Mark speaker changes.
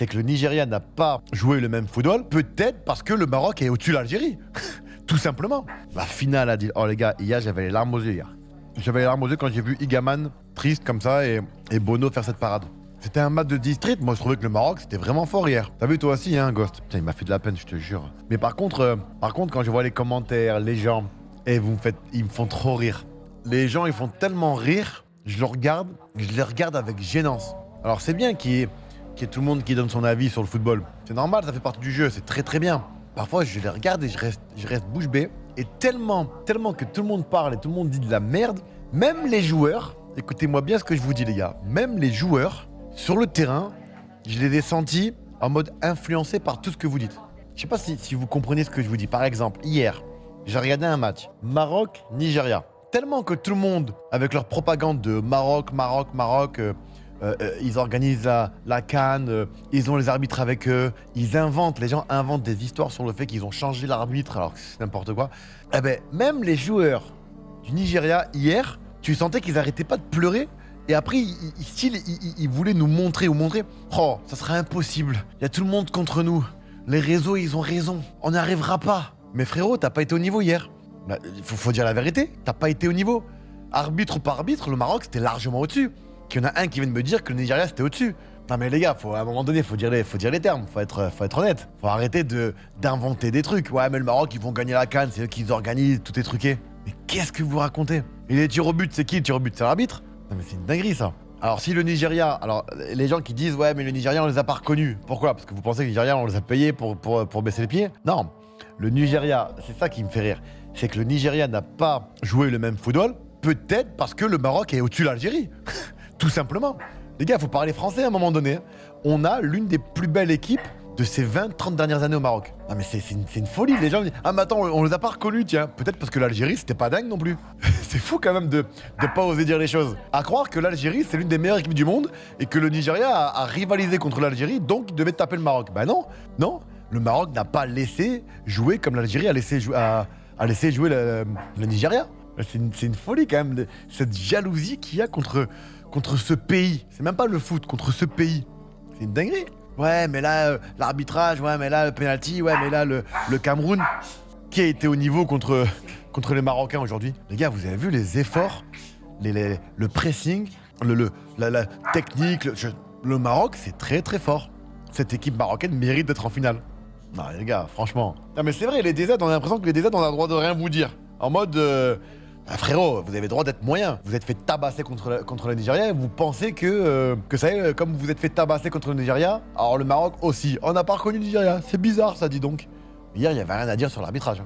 Speaker 1: c'est que le Nigeria n'a pas joué le même football, peut-être parce que le Maroc est au-dessus de l'Algérie. Tout simplement. La finale a dit, oh les gars, hier j'avais les larmes aux yeux hier. J'avais les larmes aux yeux quand j'ai vu Igaman triste comme ça et Bono faire cette parade. C'était un match de district, moi je trouvais que le Maroc c'était vraiment fort hier. T'as vu toi aussi hein Ghost? Putain il m'a fait de la peine je te jure. Mais par contre quand je vois les commentaires, les gens, ils me font trop rire. Les gens ils font tellement rire, je les regarde avec gênance. Alors c'est bien qu'il y ait tout le monde qui donne son avis sur le football. C'est normal, ça fait partie du jeu, c'est très très bien. Parfois je les regarde et je reste bouche bée. Et tellement que tout le monde parle et tout le monde dit de la merde, même les joueurs, écoutez-moi bien ce que je vous dis les gars, même les joueurs, sur le terrain, je les ai sentis en mode influencés par tout ce que vous dites. Je sais pas si vous comprenez ce que je vous dis. Par exemple, hier, j'ai regardé un match Maroc-Nigeria. Tellement que tout le monde, avec leur propagande de Maroc, ils organisent la CAN, ils ont les arbitres avec eux, les gens inventent des histoires sur le fait qu'ils ont changé l'arbitre alors que c'est n'importe quoi. Eh ben, même les joueurs du Nigeria hier, tu sentais qu'ils arrêtaient pas de pleurer. Et après, ils voulaient nous montrer oh, ça sera impossible. Il y a tout le monde contre nous. Les réseaux, ils ont raison. On n'y arrivera pas. Mais frérot, t'as pas été au niveau hier. Bah, faut dire la vérité. T'as pas été au niveau. Arbitre par arbitre, le Maroc, c'était largement au-dessus. Qu'il y en a un qui vient de me dire que le Nigeria, c'était au-dessus. Non mais les gars, à un moment donné, faut dire les termes. Faut être honnête. Faut arrêter d'inventer des trucs. Ouais, mais le Maroc, ils vont gagner la CAN. C'est eux qui organisent. Tout est truqué. Mais qu'est-ce que vous racontez? Et les tirs au but, c'est qui le tir au but? C'est l'arbitre? Non mais c'est une dinguerie ça. Alors si le Nigeria, alors les gens qui disent ouais mais le Nigeria on les a pas reconnus. Pourquoi? Parce que vous pensez que le Nigeria on les a payés pour baisser les pieds? Non. Le Nigeria, c'est ça qui me fait rire. C'est que le Nigeria n'a pas joué le même football, peut-être parce que le Maroc est au-dessus de l'Algérie. Tout simplement. Les gars, faut parler français à un moment donné. On a l'une des plus belles équipes de ces 20-30 dernières années au Maroc. Non mais c'est une folie, les gens disent « Ah mais attends, on les a pas reconnus, tiens !» Peut-être parce que l'Algérie, c'était pas dingue non plus. C'est fou quand même de pas oser dire les choses. À croire que l'Algérie, c'est l'une des meilleures équipes du monde et que le Nigeria a rivalisé contre l'Algérie, donc il devait taper le Maroc. Bah non, non. Le Maroc n'a pas laissé jouer comme l'Algérie a laissé jouer le Nigeria. C'est une folie quand même, cette jalousie qu'il y a contre ce pays. C'est même pas le foot, contre ce pays. C'est une dinguerie. Ouais, mais là, l'arbitrage, ouais, mais là, le penalty, ouais, mais là, le Cameroun, qui a été au niveau contre les Marocains aujourd'hui. Les gars, vous avez vu les efforts, le pressing, la technique, le Maroc, c'est très très fort. Cette équipe marocaine mérite d'être en finale. Non, les gars, franchement. Non, mais c'est vrai, les DZ, on a l'impression que les DZ, on a le droit de rien vous dire. En mode... frérot, vous avez le droit d'être moyen. Vous êtes fait tabasser contre le Nigeria et vous pensez que ça y est, comme vous êtes fait tabasser contre le Nigeria, alors le Maroc aussi. On n'a pas reconnu le Nigeria. C'est bizarre ça, dis donc. Hier, il n'y avait rien à dire sur l'arbitrage.